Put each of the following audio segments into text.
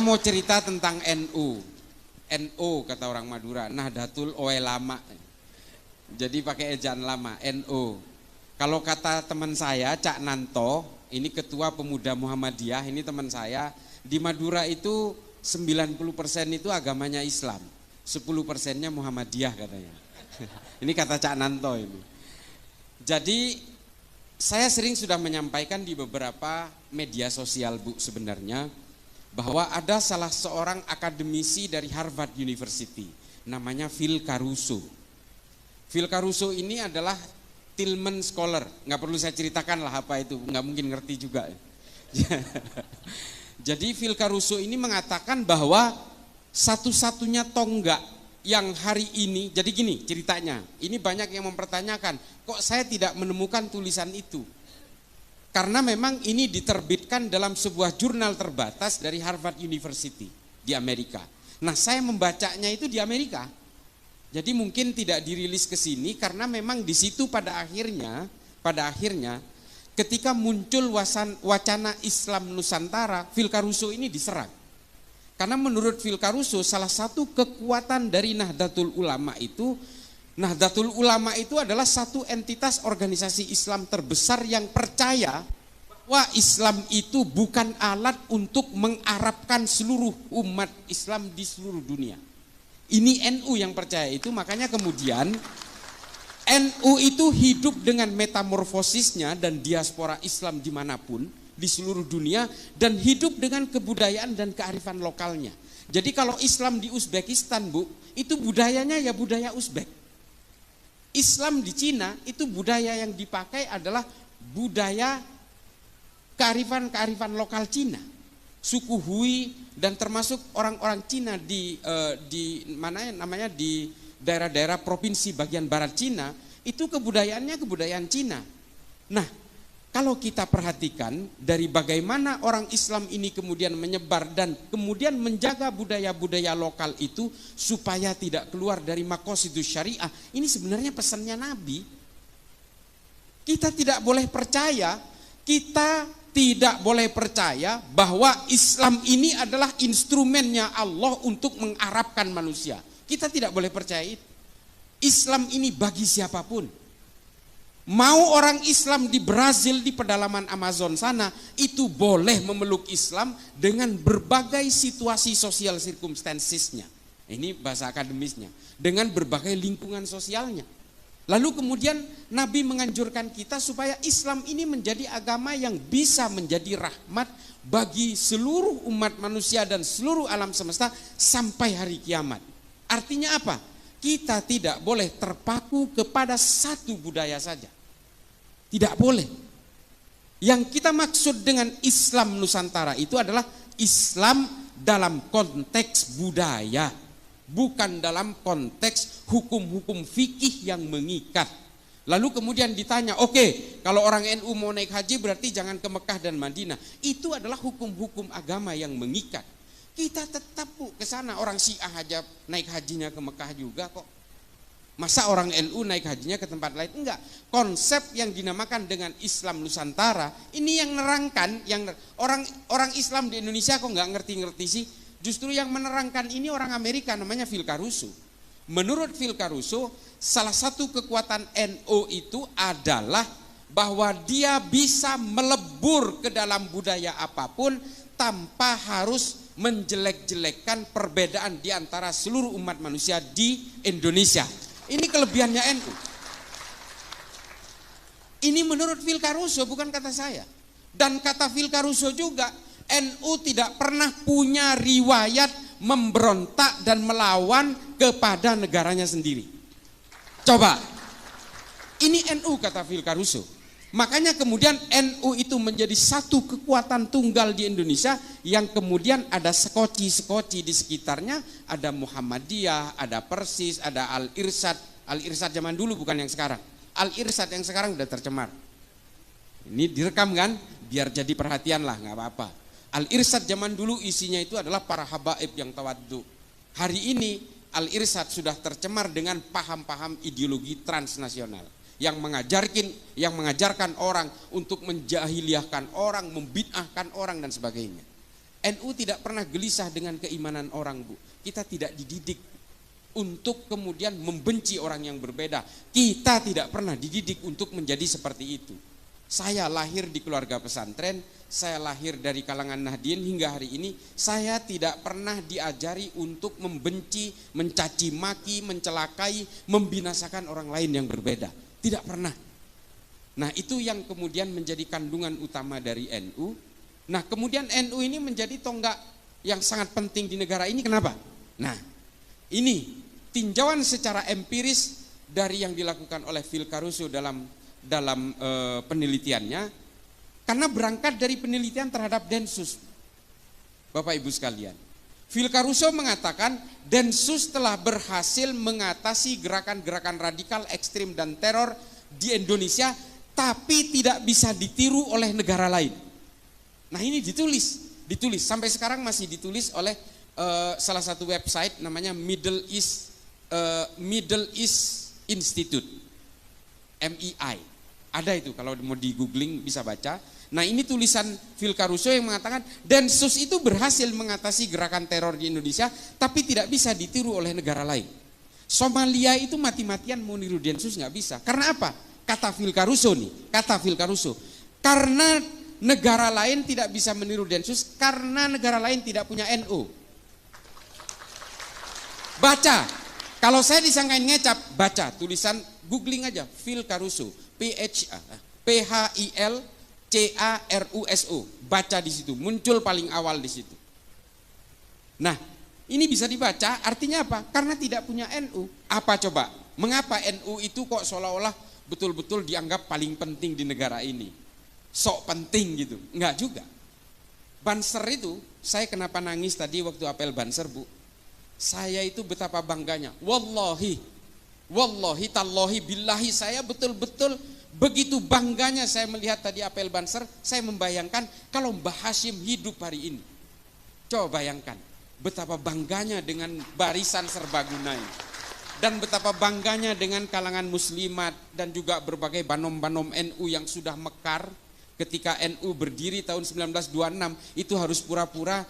Mau cerita tentang NU. NU kata orang Madura, Nahdlatul Ulama. Jadi pakai ejaan lama, NU. Kalau kata teman saya, Cak Nanto, ini ketua pemuda Muhammadiyah, ini teman saya, di Madura itu 90% itu agamanya Islam, 10%-nya Muhammadiyah katanya. Ini kata Cak Nanto ini. Jadi saya sering sudah menyampaikan di beberapa media sosial, Bu, sebenarnya bahwa ada salah seorang akademisi dari Harvard University, namanya Phil Caruso. Phil Caruso ini adalah Tillman Scholar, nggak perlu saya ceritakan lah apa itu, nggak mungkin ngerti juga. Jadi Phil Caruso ini mengatakan bahwa satu-satunya tonggak yang hari ini, jadi gini ceritanya, ini banyak yang mempertanyakan, kok saya tidak menemukan tulisan itu? Karena memang ini diterbitkan dalam sebuah jurnal terbatas dari Harvard University di Amerika. Nah, saya membacanya itu di Amerika. Jadi mungkin tidak dirilis ke sini karena memang di situ pada akhirnya ketika muncul wacana Islam Nusantara, Phil Caruso ini diserang. Karena menurut Phil Caruso salah satu kekuatan dari Nahdlatul Ulama itu adalah satu entitas organisasi Islam terbesar yang percaya bahwa Islam itu bukan alat untuk mengarabkan seluruh umat Islam di seluruh dunia. Ini NU yang percaya itu, makanya kemudian NU itu hidup dengan metamorfosisnya dan diaspora Islam dimanapun di seluruh dunia, dan hidup dengan kebudayaan dan kearifan lokalnya. Jadi kalau Islam di Uzbekistan, Bu, itu budayanya ya budaya Uzbek. Islam di Cina itu budaya yang dipakai adalah budaya kearifan lokal Cina, suku Hui, dan termasuk orang-orang Cina di mana namanya di daerah-daerah provinsi bagian barat Cina itu kebudayaannya kebudayaan Cina. Nah, kalau kita perhatikan dari bagaimana orang Islam ini kemudian menyebar dan kemudian menjaga budaya-budaya lokal itu supaya tidak keluar dari maqasidus syariah, ini sebenarnya pesannya Nabi. Kita tidak boleh percaya bahwa Islam ini adalah instrumennya Allah untuk mengarabkan manusia. Kita tidak boleh percaya itu. Islam ini bagi siapapun. Mau orang Islam di Brazil di pedalaman Amazon sana itu boleh memeluk Islam dengan berbagai situasi sosial circumstancesnya. Ini bahasa akademisnya. Dengan berbagai lingkungan sosialnya. Lalu kemudian Nabi menganjurkan kita supaya Islam ini menjadi agama yang bisa menjadi rahmat bagi seluruh umat manusia dan seluruh alam semesta sampai hari kiamat. Artinya apa? Kita tidak boleh terpaku kepada satu budaya saja. Tidak boleh. Yang kita maksud dengan Islam Nusantara itu adalah Islam dalam konteks budaya, bukan dalam konteks hukum-hukum fikih yang mengikat. Lalu kemudian ditanya, oke, kalau orang NU mau naik haji berarti jangan ke Mekah dan Madinah. Itu adalah hukum-hukum agama yang mengikat. Kita tetap ke sana, orang Syiah aja naik hajinya ke Mekah juga kok. Masa orang NU naik hajinya ke tempat lain? Enggak. Konsep yang dinamakan dengan Islam Nusantara ini yang nerangkan, yang orang Islam di Indonesia kok nggak ngerti-ngerti sih. Justru yang menerangkan ini orang Amerika, namanya Phil Caruso. Menurut Phil Caruso, salah satu kekuatan NU itu adalah bahwa dia bisa melebur ke dalam budaya apapun tanpa harus menjelek-jelekkan perbedaan di antara seluruh umat manusia di Indonesia. Ini kelebihannya NU. Ini menurut Phil Caruso, bukan kata saya. Dan kata Phil Caruso juga, NU tidak pernah punya riwayat memberontak dan melawan kepada negaranya sendiri. Coba, ini NU kata Phil Caruso. Makanya kemudian NU itu menjadi satu kekuatan tunggal di Indonesia yang kemudian ada sekoci-sekoci di sekitarnya, ada Muhammadiyah, ada Persis, ada Al-Irsyad. Al-Irsyad zaman dulu bukan yang sekarang. Al-Irsyad yang sekarang udah tercemar. Ini direkam kan? Biar jadi perhatian lah, nggak apa-apa. Al-Irsyad zaman dulu isinya itu adalah para habaib yang tawaddu. Hari ini Al-Irsyad sudah tercemar dengan paham-paham ideologi transnasional yang mengajarkan orang untuk menjahiliahkan orang, membid'ahkan orang dan sebagainya. NU tidak pernah gelisah dengan keimanan orang, Bu. Kita tidak dididik untuk kemudian membenci orang yang berbeda. Kita tidak pernah dididik untuk menjadi seperti itu. Saya lahir di keluarga pesantren, saya lahir dari kalangan Nahdien hingga hari ini, saya tidak pernah diajari untuk membenci, mencaci maki, mencelakai, membinasakan orang lain yang berbeda. Tidak pernah. Nah, itu yang kemudian menjadi kandungan utama dari NU. Nah, kemudian NU ini menjadi tonggak yang sangat penting di negara ini. Kenapa? Nah, ini tinjauan secara empiris dari yang dilakukan oleh Phil Caruso dalam penelitiannya, karena berangkat dari penelitian terhadap Densus. Bapak Ibu sekalian, Phil Caruso mengatakan Densus telah berhasil mengatasi gerakan-gerakan radikal, ekstrim dan teror di Indonesia, tapi tidak bisa ditiru oleh negara lain. Nah, ini ditulis sampai sekarang masih ditulis oleh salah satu website namanya Middle East Institute, MEI. Ada itu, kalau mau di googling bisa baca. Nah, ini tulisan Phil Caruso yang mengatakan Densus itu berhasil mengatasi gerakan teror di Indonesia, tapi tidak bisa ditiru oleh negara lain. Somalia itu mati-matian mau niru Densus nggak bisa. Karena apa? Kata Phil Caruso, karena negara lain tidak bisa meniru Densus karena negara lain tidak punya NU. Baca, kalau saya disangkain ngecap, baca tulisan, googling aja Phil Caruso, PHILCARUSO, baca di situ, muncul paling awal di situ. Nah, ini bisa dibaca, artinya apa? Karena tidak punya NU. Apa coba? Mengapa NU itu kok seolah-olah betul-betul dianggap paling penting di negara ini? Sok penting gitu, enggak juga. Banser itu, saya kenapa nangis tadi waktu apel Banser, Bu? Saya itu betapa bangganya. Wallahi tallahi billahi, saya betul-betul begitu bangganya saya melihat tadi apel Banser. Saya membayangkan kalau Mbah Hashim hidup hari ini. Coba bayangkan betapa bangganya dengan barisan serbaguna ini, dan betapa bangganya dengan kalangan muslimat dan juga berbagai banom-banom NU yang sudah mekar. Ketika NU berdiri tahun 1926 itu harus pura-pura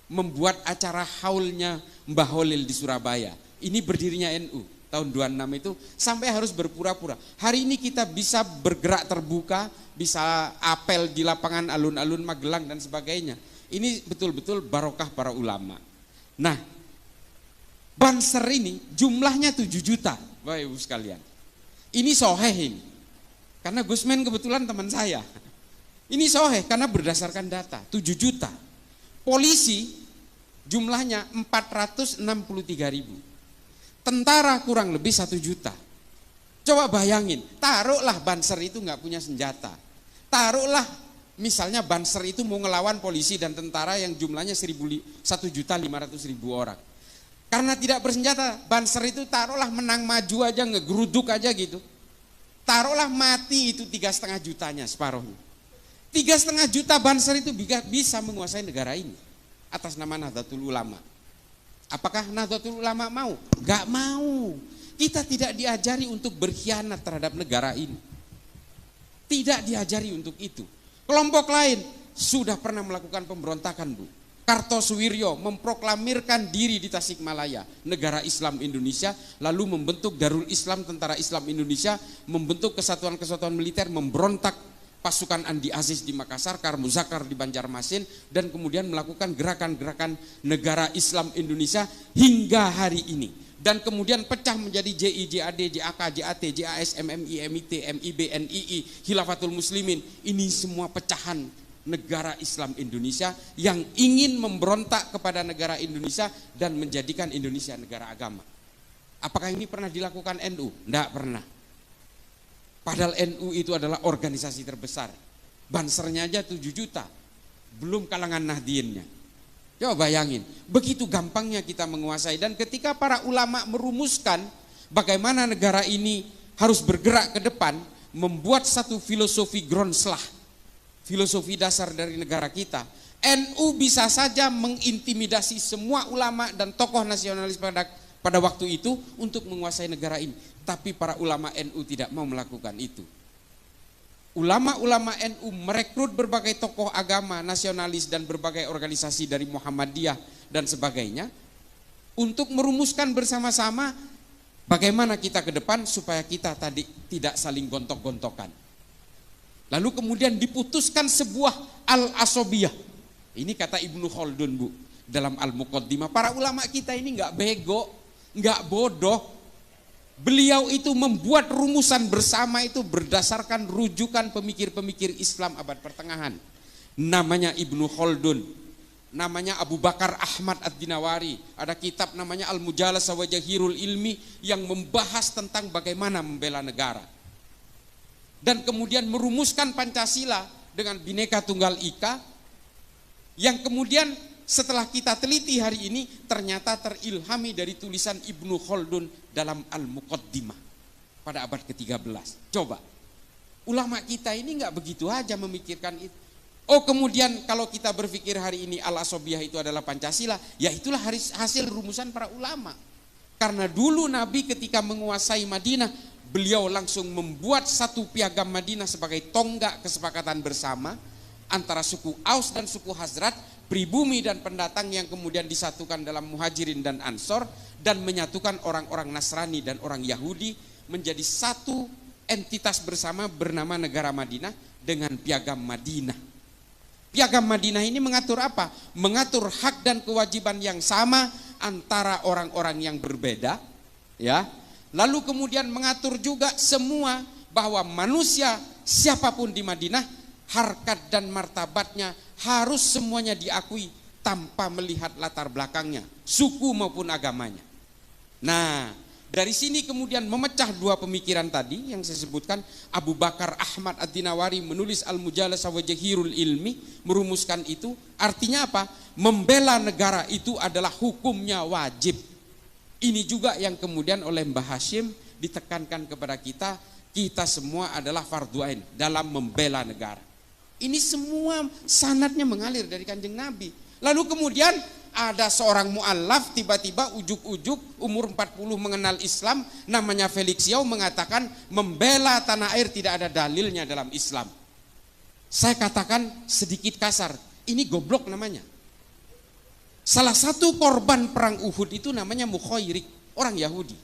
membuat acara haulnya Mbah Holil di Surabaya. Ini berdirinya NU tahun 26 itu sampai harus berpura-pura. Hari ini kita bisa bergerak terbuka, bisa apel di lapangan alun-alun Magelang dan sebagainya. Ini betul-betul barokah para ulama. Nah, Banser ini jumlahnya 7 juta, Bapak Ibu sekalian. Ini soheh ini. Karena Gusmen kebetulan teman saya. Ini soheh karena berdasarkan data 7 juta. Polisi jumlahnya 463.000. Tentara kurang lebih 1 juta. Coba bayangin, taruhlah Banser itu nggak punya senjata. Taruhlah misalnya Banser itu mau ngelawan polisi dan tentara yang jumlahnya 1.500.000 orang. Karena tidak bersenjata, Banser itu taruhlah menang maju aja, ngegeruduk aja gitu. Taruhlah mati itu 3,5 jutanya, separuhnya. 3,5 juta Banser itu bisa menguasai negara ini atas nama Nahdlatul Ulama. Apakah Nahdlatul Ulama mau? Gak mau. Kita tidak diajari untuk berkhianat terhadap negara ini. Tidak diajari untuk itu. Kelompok lain sudah pernah melakukan pemberontakan, Bu. Kartosuwiryo memproklamirkan diri di Tasikmalaya, negara Islam Indonesia, lalu membentuk Darul Islam, Tentara Islam Indonesia, membentuk kesatuan-kesatuan militer, memberontak pasukan Andi Aziz di Makassar, Karmuzakar di Banjarmasin, dan kemudian melakukan gerakan-gerakan negara Islam Indonesia hingga hari ini. Dan kemudian pecah menjadi JI, JAD, JAK, JAT, JAS, MMI, MIT, MIB, NII, Khilafatul Muslimin. Ini semua pecahan negara Islam Indonesia yang ingin memberontak kepada negara Indonesia dan menjadikan Indonesia negara agama. Apakah ini pernah dilakukan NU? Tidak pernah. Padahal NU itu adalah organisasi terbesar. Bansernya aja 7 juta. Belum kalangan Nahdiennya. Coba bayangin, begitu gampangnya kita menguasai. Dan ketika para ulama merumuskan bagaimana negara ini harus bergerak ke depan, membuat satu filosofi Gronslah, filosofi dasar dari negara kita, NU bisa saja mengintimidasi semua ulama dan tokoh nasionalis pada waktu itu untuk menguasai negara ini. Tapi para ulama NU tidak mau melakukan itu. ulama-ulama NU merekrut berbagai tokoh agama nasionalis dan berbagai organisasi dari Muhammadiyah dan sebagainya untuk merumuskan bersama-sama bagaimana kita ke depan supaya kita tadi tidak saling gontok-gontokan. Lalu kemudian diputuskan sebuah al-asobiyah. Ini kata Ibnu Khaldun, Bu, dalam Al-Muqaddimah. Para ulama kita ini nggak bego, nggak bodoh. Beliau itu membuat rumusan bersama itu berdasarkan rujukan pemikir-pemikir Islam abad pertengahan. Namanya Ibnu Khaldun, namanya Abu Bakar Ahmad Ad-Dinawari. Ada kitab namanya Al-Mujalasah wa Jahirul Ilmi yang membahas tentang bagaimana membela negara. Dan kemudian merumuskan Pancasila dengan Bhinneka Tunggal Ika, yang kemudian setelah kita teliti hari ini ternyata terilhami dari tulisan Ibnu Khaldun dalam Al-Muqaddimah pada abad ke-13. Coba, ulama kita ini nggak begitu aja memikirkan itu. Oh, kemudian kalau kita berpikir hari ini al-asobiyah itu adalah Pancasila, ya itulah hasil rumusan para ulama. Karena dulu Nabi ketika menguasai Madinah, beliau langsung membuat satu piagam Madinah sebagai tonggak kesepakatan bersama antara suku Aus dan suku Hazrat, pribumi dan pendatang yang kemudian disatukan dalam Muhajirin dan Ansor, dan menyatukan orang-orang Nasrani dan orang Yahudi menjadi satu entitas bersama bernama negara Madinah dengan piagam Madinah. Piagam Madinah ini mengatur apa? Mengatur hak dan kewajiban yang sama antara orang-orang yang berbeda, ya. Lalu kemudian mengatur juga semua bahwa manusia siapapun di Madinah, harkat dan martabatnya harus semuanya diakui tanpa melihat latar belakangnya, suku maupun agamanya. Nah, dari sini kemudian memecah dua pemikiran tadi yang saya sebutkan. Abu Bakar Ahmad Ad-Dinawari menulis Al-Mujalasah wa Jahirul Ilmi, merumuskan itu. Artinya apa? Membela negara itu adalah hukumnya wajib. Ini juga yang kemudian oleh Mbah Hashim ditekankan kepada kita, kita semua adalah fardhu ain dalam membela negara. Ini semua sanadnya mengalir dari Kanjeng Nabi. Lalu kemudian ada seorang mu'allaf tiba-tiba ujuk-ujuk umur 40 mengenal Islam, namanya Felix Yao, mengatakan membela tanah air tidak ada dalilnya dalam Islam. Saya katakan sedikit kasar, ini goblok namanya. Salah satu korban perang Uhud itu namanya Mukhairik, orang Yahudi.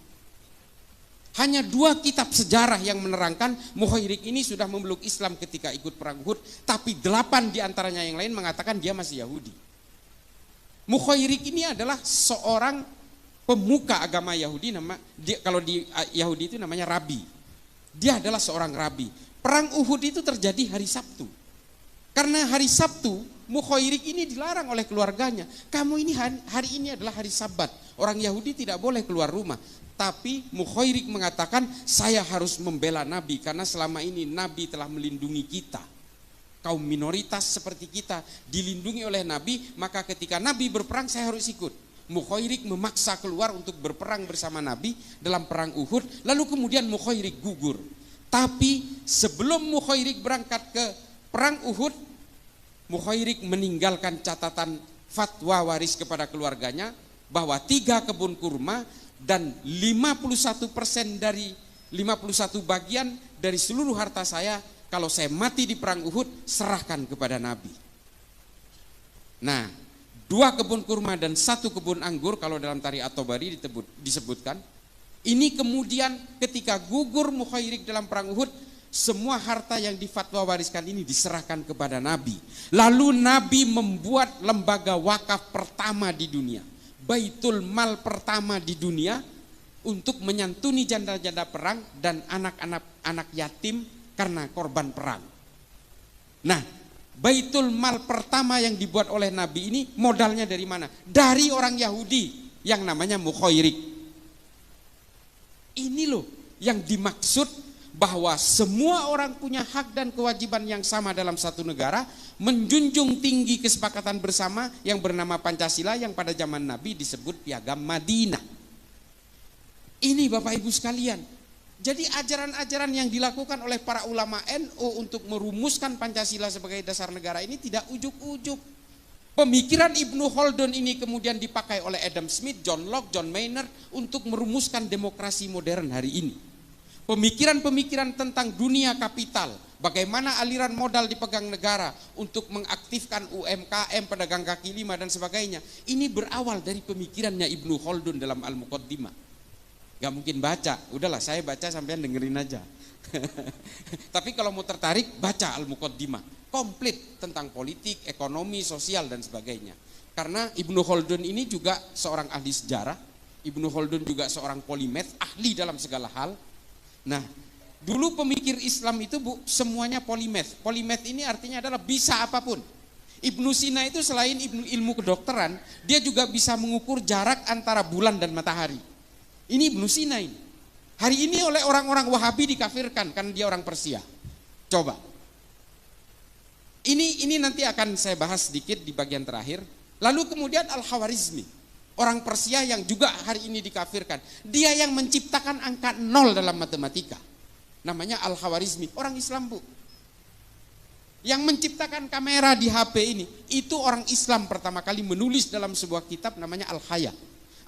Hanya 2 kitab sejarah yang menerangkan Mukhairik ini sudah memeluk Islam ketika ikut perang Uhud, tapi 8 diantaranya yang lain mengatakan dia masih Yahudi. Mukhairik ini adalah seorang pemuka agama Yahudi, kalau di Yahudi itu namanya rabi. Dia adalah seorang rabi. Perang Uhud itu terjadi hari Sabtu. Karena hari Sabtu, Mukhairik ini dilarang oleh keluarganya. Kamu ini hari ini adalah hari Sabat. Orang Yahudi tidak boleh keluar rumah. Tapi Mukhairik mengatakan, saya harus membela Nabi karena selama ini Nabi telah melindungi kita. Kaum minoritas seperti kita dilindungi oleh Nabi, maka ketika Nabi berperang saya harus ikut. Mukhairik memaksa keluar untuk berperang bersama Nabi dalam perang Uhud. Lalu kemudian Mukhairik gugur. Tapi sebelum Mukhairik berangkat ke perang Uhud, Mukhairik meninggalkan catatan fatwa waris kepada keluarganya bahwa 3 kebun kurma dan 51% dari 51 bagian dari seluruh harta saya, kalau saya mati di perang Uhud, serahkan kepada Nabi. Nah, 2 kebun kurma dan 1 kebun anggur, kalau dalam Tarikh At-Tabari disebutkan. Ini kemudian ketika gugur Mukhairik dalam perang Uhud, semua harta yang difatwa wariskan ini diserahkan kepada Nabi. Lalu Nabi membuat lembaga wakaf pertama di dunia, Baitul Mal pertama di dunia, untuk menyantuni janda-janda perang dan anak-anak yatim karena korban perang. Nah, Baitul Mal pertama yang dibuat oleh Nabi ini modalnya dari mana? Dari orang Yahudi yang namanya Mukhairik. Ini loh yang dimaksud bahwa semua orang punya hak dan kewajiban yang sama dalam satu negara, menjunjung tinggi kesepakatan bersama yang bernama Pancasila yang pada zaman Nabi disebut Piagam Madinah. Ini Bapak Ibu sekalian. Jadi ajaran-ajaran yang dilakukan oleh para ulama NU untuk merumuskan Pancasila sebagai dasar negara ini tidak ujuk-ujuk. Pemikiran Ibnu Khaldun ini kemudian dipakai oleh Adam Smith, John Locke, John Maynard untuk merumuskan demokrasi modern hari ini. Pemikiran-pemikiran tentang dunia kapital, Bagaimana aliran modal dipegang negara untuk mengaktifkan UMKM, pedagang kaki lima dan sebagainya. Ini berawal dari pemikirannya Ibnu Khaldun dalam Al-Muqaddimah. Gak mungkin baca, udahlah saya baca sampean dengerin aja. Tapi kalau mau tertarik, baca Al-Muqaddimah. Komplit tentang politik, ekonomi, sosial dan sebagainya. Karena Ibnu Khaldun ini juga seorang ahli sejarah. Ibnu Khaldun juga seorang polimath, ahli dalam segala hal. Nah, dulu pemikir Islam itu semuanya polimath. Polimath ini artinya adalah bisa apapun. Ibnu Sina itu selain ilmu kedokteran, dia juga bisa mengukur jarak antara bulan dan matahari. Ini Ibnu Sina ini. Hari ini oleh orang-orang Wahabi dikafirkan karena dia orang Persia. Coba. Ini nanti akan saya bahas sedikit di bagian terakhir. Lalu kemudian Al-Khawarizmi, orang Persia yang juga hari ini dikafirkan. Dia yang menciptakan angka 0 dalam matematika. Namanya Al-Khawarizmi, orang Islam bu. Yang menciptakan kamera di HP ini, itu orang Islam pertama kali menulis dalam sebuah kitab namanya Al-Haya.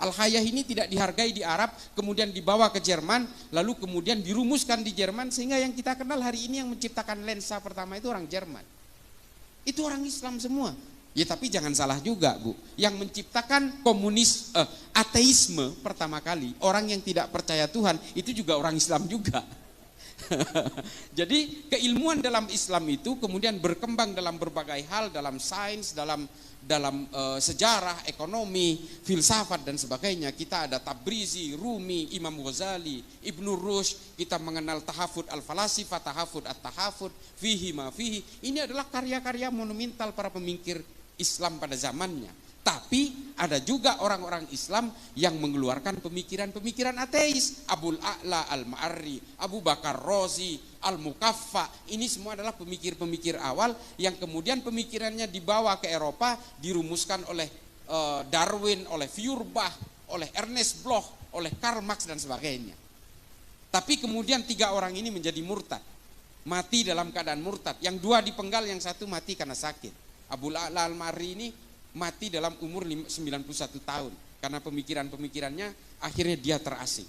Al-Haya ini tidak dihargai di Arab, kemudian dibawa ke Jerman, lalu kemudian dirumuskan di Jerman, sehingga yang kita kenal hari ini yang menciptakan lensa pertama itu orang Jerman. Itu orang Islam semua. Ya tapi jangan salah juga bu, yang menciptakan ateisme pertama kali, orang yang tidak percaya Tuhan, itu juga orang Islam juga. Jadi keilmuan dalam Islam itu kemudian berkembang dalam berbagai hal, dalam sains, dalam sejarah, ekonomi, filsafat dan sebagainya. Kita ada Tabrizi, Rumi, Imam Ghazali, Ibnu Rushd, kita mengenal tahafud al-falasifah, tahafud at-tahafud, fihi ma fihi. Ini adalah karya-karya monumental para pemikir Islam pada zamannya. Tapi ada juga orang-orang Islam yang mengeluarkan pemikiran-pemikiran ateis. Abul A'la Al-Ma'arri, Abu Bakar Razi, Al-Mukaffa. Ini semua adalah pemikir-pemikir awal yang kemudian pemikirannya dibawa ke Eropa, dirumuskan oleh Darwin, oleh Feuerbach, oleh Ernest Bloch, oleh Karl Marx dan sebagainya. Tapi kemudian 3 orang ini menjadi murtad. Mati dalam keadaan murtad. Yang 2 dipenggal, yang 1 mati karena sakit. Abul A'la Al-Ma'arri ini mati dalam umur 91 tahun karena pemikiran-pemikirannya akhirnya dia terasing.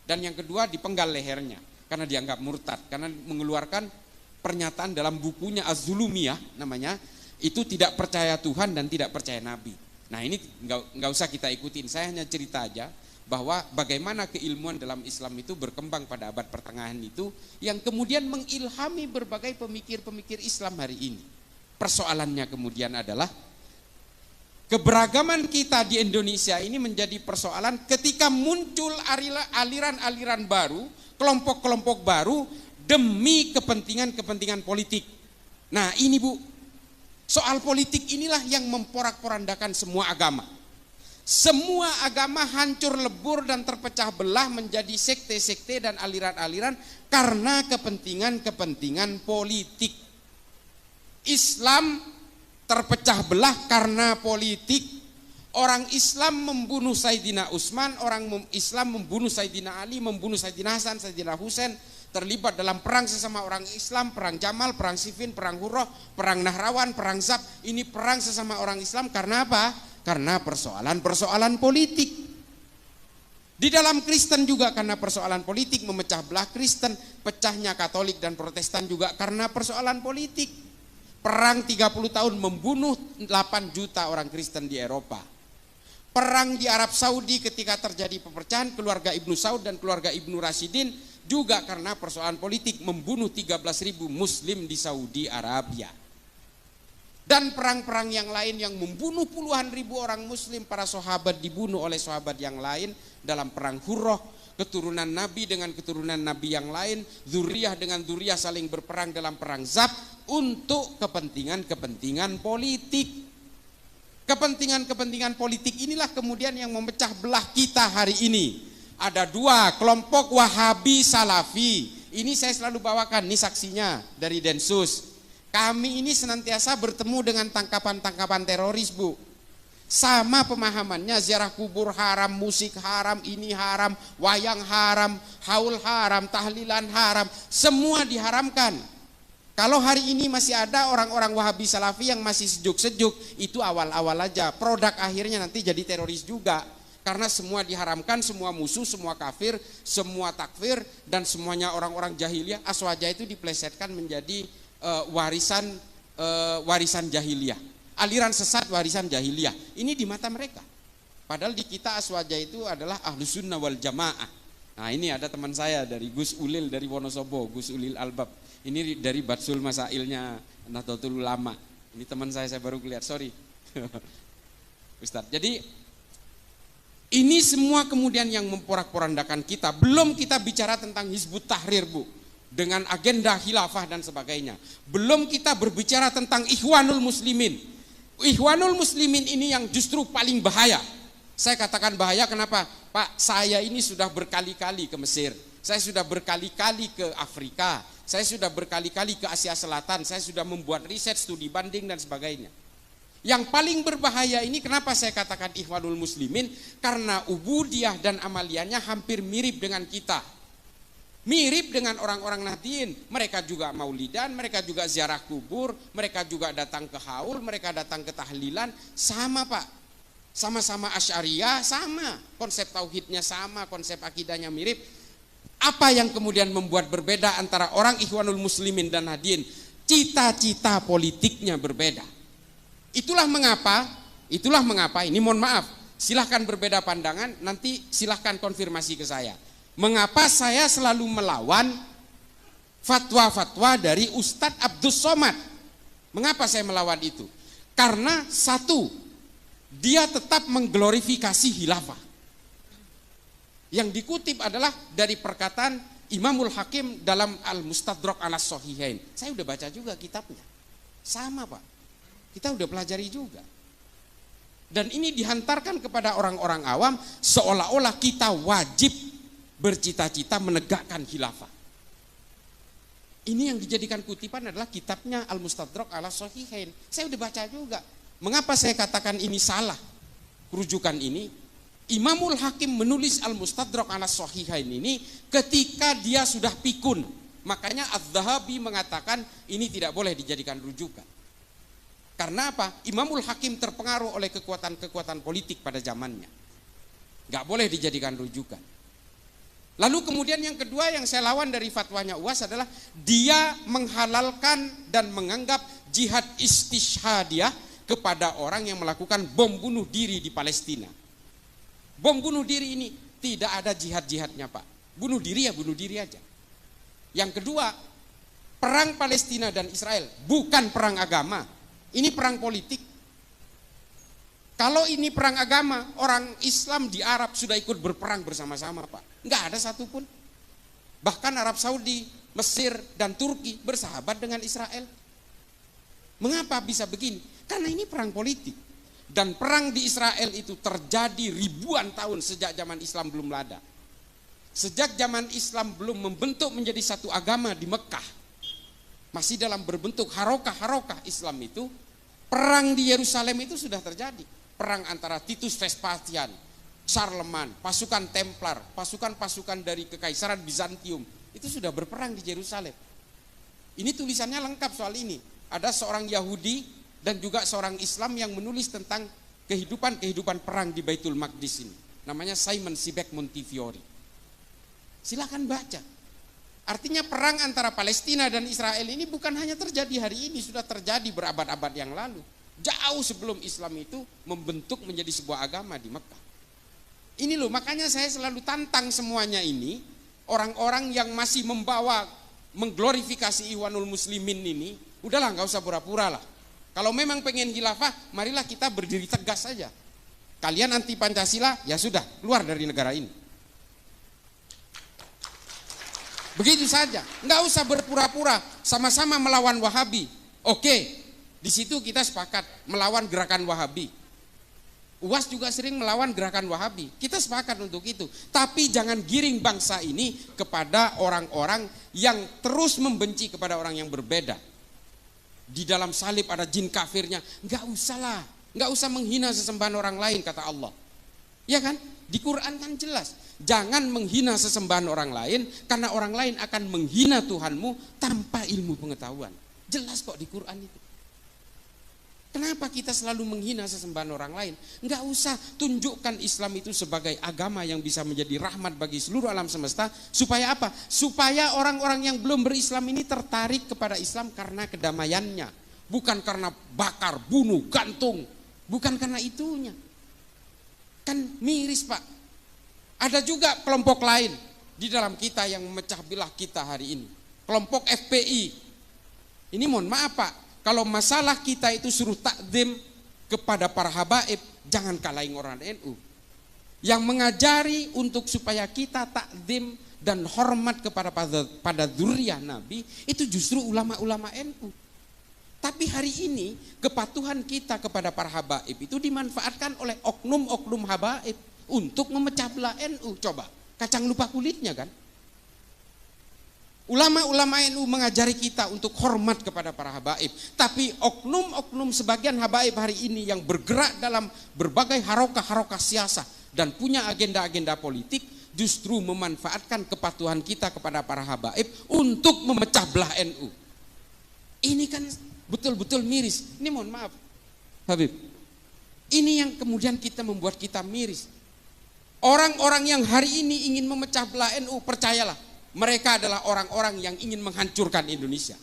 Dan yang kedua dipenggal lehernya karena dianggap murtad, karena mengeluarkan pernyataan dalam bukunya Az-Zulumiyah namanya, itu tidak percaya Tuhan dan tidak percaya Nabi. Nah ini nggak usah kita ikutin, saya hanya cerita aja bahwa bagaimana keilmuan dalam Islam itu berkembang pada abad pertengahan itu, yang kemudian mengilhami berbagai pemikir-pemikir Islam hari ini. Persoalannya kemudian adalah keberagaman kita di Indonesia ini menjadi persoalan ketika muncul aliran-aliran baru, kelompok-kelompok baru demi kepentingan-kepentingan politik. Nah ini bu, soal politik inilah yang memporak-porandakan semua agama. Semua agama hancur lebur dan terpecah belah menjadi sekte-sekte dan aliran-aliran karena kepentingan-kepentingan politik. Islam terpecah belah karena politik. Orang Islam membunuh Sayyidina Utsman, orang Islam membunuh Sayyidina Ali, membunuh Sayyidina Hasan, Sayyidina Husain, terlibat dalam perang sesama orang Islam, perang Jamal, perang Siffin, perang Hurrah, perang Nahrawan, perang Zab. Ini perang sesama orang Islam karena apa? Karena persoalan-persoalan politik. Di dalam Kristen juga karena persoalan politik memecah belah Kristen, pecahnya Katolik dan Protestan juga karena persoalan politik. Perang 30 tahun membunuh 8 juta orang Kristen di Eropa. Perang di Arab Saudi ketika terjadi pepecahan keluarga Ibnu Saud dan keluarga Ibnu Rashidin juga karena persoalan politik, membunuh 13.000 Muslim di Saudi Arabia. Dan perang-perang yang lain yang membunuh puluhan ribu orang Muslim, para sahabat dibunuh oleh sahabat yang lain dalam perang Hurrah, keturunan Nabi dengan keturunan Nabi yang lain, zuriyah dengan zuriyah saling berperang dalam perang Zab untuk kepentingan-kepentingan politik. Kepentingan-kepentingan politik inilah kemudian yang memecah belah kita hari ini. Ada 2 kelompok Wahabi Salafi. Ini saya selalu bawakan, ini saksinya dari Densus. Kami ini senantiasa bertemu dengan tangkapan-tangkapan teroris bu. Sama pemahamannya, ziarah kubur haram, musik haram, ini haram, wayang haram, haul haram, tahlilan haram, semua diharamkan. Kalau hari ini masih ada orang-orang Wahabi Salafi yang masih sejuk-sejuk, itu awal-awal aja. Produk akhirnya nanti jadi teroris juga. Karena semua diharamkan, semua musuh, semua kafir, semua takfir, dan semuanya orang-orang jahiliyah. Aswaja itu diplesetkan menjadi warisan jahiliyah. Aliran sesat warisan jahiliyah. Ini di mata mereka. Padahal di kita aswaja itu adalah ahlus sunnah wal jamaah. Nah ini ada teman saya dari Gus Ulil dari Wonosobo, Gus Ulil Albab. Ini dari Batsul Masailnya Nahdlatul Ulama. Ini teman saya baru lihat, sorry. Ustadz, jadi ini semua kemudian yang memporak-porandakan kita. Belum kita bicara tentang Hizbut Tahrir, Bu, dengan agenda khilafah dan sebagainya. Belum kita berbicara tentang Ikhwanul Muslimin. Ikhwanul Muslimin ini yang justru paling bahaya. Saya katakan bahaya kenapa? Pak, saya ini sudah berkali-kali ke Mesir. Saya sudah berkali-kali ke Afrika. Saya sudah berkali-kali ke Asia Selatan. Saya sudah membuat riset, studi banding dan sebagainya. Yang paling berbahaya ini kenapa saya katakan Ikhwanul Muslimin? Karena ubudiyah dan amaliannya hampir mirip dengan kita. Mirip dengan orang-orang Nahdien. Mereka juga maulidan, mereka juga ziarah kubur, mereka juga datang ke haul, mereka datang ke tahlilan. Sama Pak, sama-sama Asy'ariyah, sama. Konsep tauhidnya sama, konsep akidahnya mirip. Apa yang kemudian membuat berbeda antara orang Ikhwanul Muslimin dan Nahdien? Cita-cita politiknya berbeda. Itulah mengapa, ini mohon maaf, silahkan berbeda pandangan, nanti silahkan konfirmasi ke saya. Mengapa saya selalu melawan fatwa-fatwa dari Ustadz Abdus Somad? Mengapa saya melawan itu? Karena satu, dia tetap mengglorifikasi khilafah. Yang dikutip adalah dari perkataan Imamul Hakim dalam Al-Mustadrak ala Sahihain. Saya udah baca juga kitabnya. Sama Pak. Kita udah pelajari juga. Dan ini dihantarkan kepada orang-orang awam seolah-olah kita wajib bercita-cita menegakkan khilafah. Ini yang dijadikan kutipan adalah kitabnya Al-Mustadrak ala Sahihain. Saya udah baca juga. Mengapa saya katakan ini salah? Rujukan ini, Imamul Hakim menulis Al-Mustadrak ala Sahihain ini ketika dia sudah pikun. Makanya Az-Zahabi mengatakan ini tidak boleh dijadikan rujukan. Karena apa? Imamul Hakim terpengaruh oleh kekuatan-kekuatan politik pada zamannya. Gak boleh dijadikan rujukan. Lalu kemudian yang kedua yang saya lawan dari fatwanya UAS adalah dia menghalalkan dan menganggap jihad istishhadiyah kepada orang yang melakukan bom bunuh diri di Palestina. Bom bunuh diri ini tidak ada jihad-jihadnya Pak. Bunuh diri ya bunuh diri aja. Yang kedua, perang Palestina dan Israel bukan perang agama. Ini perang politik. Kalau ini perang agama, orang Islam di Arab sudah ikut berperang bersama-sama Pak. Enggak ada satupun. Bahkan Arab Saudi, Mesir, dan Turki bersahabat dengan Israel. Mengapa bisa begini? Karena ini perang politik. Dan perang di Israel itu terjadi ribuan tahun sejak zaman Islam belum ada. Sejak zaman Islam belum membentuk menjadi satu agama di Mekah. Masih dalam berbentuk harokah-harokah Islam itu, perang di Yerusalem itu sudah terjadi. Perang antara Titus Vespasian, Charlemagne, pasukan Templar, pasukan-pasukan dari Kekaisaran Bizantium, itu sudah berperang di Yerusalem. Ini tulisannya lengkap soal ini. Ada seorang Yahudi dan juga seorang Islam yang menulis tentang kehidupan perang di Baitul Maqdis ini. Namanya Simon Sibek Montefiore. Silakan baca. Artinya perang antara Palestina dan Israel ini bukan hanya terjadi hari ini, sudah terjadi berabad-abad yang lalu. Jauh sebelum Islam itu membentuk menjadi sebuah agama di Mekah. Ini loh, makanya saya selalu tantang semuanya ini, orang-orang yang masih mengglorifikasi Ikhwanul Muslimin ini, udahlah nggak usah pura-pura lah. Kalau memang pengen khilafah, marilah kita berdiri tegas saja. Kalian anti Pancasila, ya sudah, keluar dari negara ini. Begitu saja, nggak usah berpura-pura, sama-sama melawan Wahabi. Oke, di situ kita sepakat melawan gerakan Wahabi. UAS juga sering melawan gerakan Wahabi. Kita sepakat untuk itu. Tapi jangan giring bangsa ini kepada orang-orang yang terus membenci kepada orang yang berbeda. Di dalam salib ada jin kafirnya. Nggak usah lah, nggak usah menghina sesembahan orang lain kata Allah. Ya kan? Di Quran kan jelas, jangan menghina sesembahan orang lain karena orang lain akan menghina Tuhanmu tanpa ilmu pengetahuan. Jelas kok di Quran itu. Kenapa kita selalu menghina sesembahan orang lain? Enggak usah, tunjukkan Islam itu sebagai agama yang bisa menjadi rahmat bagi seluruh alam semesta. Supaya apa? Supaya orang-orang yang belum berislam ini tertarik kepada Islam karena kedamaiannya. Bukan karena bakar, bunuh, gantung. Bukan karena itunya. Kan miris Pak. Ada juga kelompok lain di dalam kita yang memecah belah kita hari ini. Kelompok FPI. Ini mohon maaf Pak. Kalau masalah kita itu suruh takdim kepada para habaib, jangan kalahin orang NU. Yang mengajari untuk supaya kita takdim dan hormat pada dzurriyyah Nabi, itu justru ulama-ulama NU. Tapi hari ini kepatuhan kita kepada para habaib itu dimanfaatkan oleh oknum-oknum habaib untuk memecah belah NU. Coba, kacang lupa kulitnya kan? Ulama-ulama NU mengajari kita untuk hormat kepada para habaib. Tapi oknum-oknum sebagian habaib hari ini yang bergerak dalam berbagai harokah-harokah siasah dan punya agenda-agenda politik justru memanfaatkan kepatuhan kita kepada para habaib untuk memecah belah NU. Ini kan betul-betul miris. Ini mohon maaf Habib, ini yang kemudian kita membuat kita miris. Orang-orang yang hari ini ingin memecah belah NU, percayalah, mereka adalah orang-orang yang ingin menghancurkan Indonesia.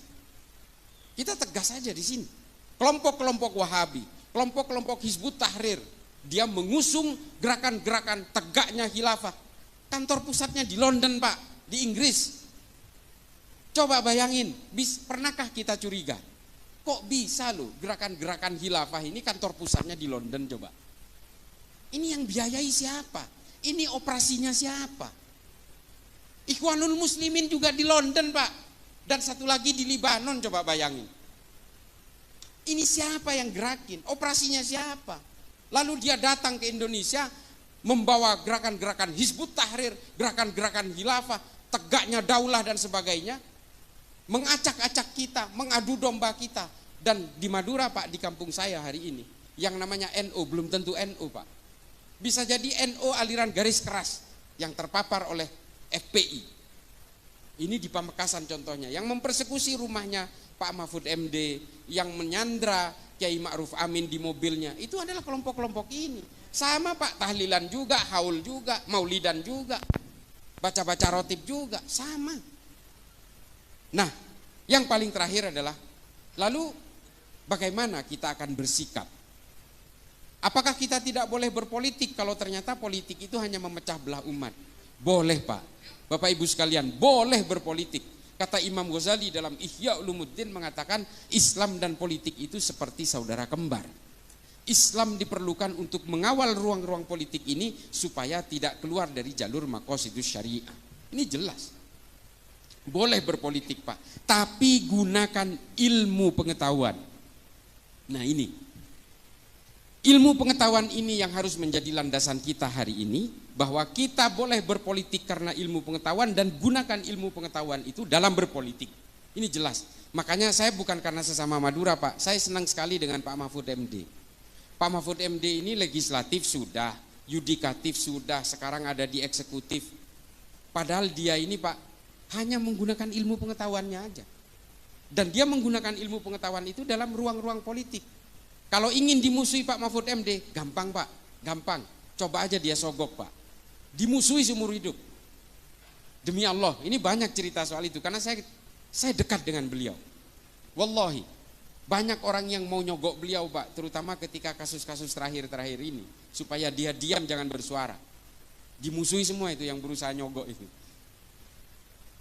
Kita tegas saja di sini. Kelompok-kelompok Wahabi, kelompok-kelompok Hizbut Tahrir, dia mengusung gerakan-gerakan tegaknya khilafah. Kantor pusatnya di London Pak, di Inggris. Coba bayangin, pernahkah kita curiga? Kok bisa loh gerakan-gerakan khilafah ini kantor pusatnya di London coba? Ini yang biayai siapa? Ini operasinya siapa? Ikhwanul Muslimin juga di London Pak. Dan satu lagi di Libanon, coba bayangin. Ini siapa yang gerakin? Operasinya siapa? Lalu dia datang ke Indonesia membawa gerakan-gerakan Hizbut Tahrir, gerakan-gerakan khilafah, tegaknya daulah dan sebagainya, mengacak-acak kita, mengadu domba kita. Dan di Madura Pak, di kampung saya hari ini, yang namanya NU, belum tentu NU Pak. Bisa jadi NU aliran garis keras yang terpapar oleh FPI. Ini di Pamekasan contohnya, yang mempersekusi rumahnya Pak Mahfud MD, yang menyandra Kiai Ma'ruf Amin di mobilnya, itu adalah kelompok-kelompok ini. Sama Pak, tahlilan juga, haul juga, maulidan juga, baca-baca rotib juga, sama. Nah, yang paling terakhir adalah, lalu bagaimana kita akan bersikap? Apakah kita tidak boleh berpolitik kalau ternyata politik itu hanya memecah belah umat? Boleh Pak. Bapak Ibu sekalian, boleh berpolitik. Kata Imam Ghazali dalam Ihya Ulumuddin mengatakan Islam dan politik itu seperti saudara kembar. Islam diperlukan untuk mengawal ruang-ruang politik ini supaya tidak keluar dari jalur maqasidus syariah. Ini jelas. Boleh berpolitik Pak, tapi gunakan ilmu pengetahuan. Nah ini, ilmu pengetahuan ini yang harus menjadi landasan kita hari ini, bahwa kita boleh berpolitik karena ilmu pengetahuan dan gunakan ilmu pengetahuan itu dalam berpolitik. Ini jelas. Makanya saya bukan karena sesama Madura Pak, saya senang sekali dengan Pak Mahfud MD. Pak Mahfud MD ini legislatif sudah, yudikatif sudah, sekarang ada di eksekutif. Padahal dia ini Pak hanya menggunakan ilmu pengetahuannya aja. Dan dia menggunakan ilmu pengetahuan itu dalam ruang-ruang politik. Kalau ingin dimusuhi Pak Mahfud MD, gampang Pak, gampang. Coba aja dia sogok Pak. Dimusuhi seumur hidup. Demi Allah, ini banyak cerita soal itu karena saya dekat dengan beliau. Wallahi, banyak orang yang mau nyogok beliau Pak, terutama ketika kasus-kasus terakhir-terakhir ini, supaya dia diam jangan bersuara. Dimusuhi semua itu yang berusaha nyogok itu.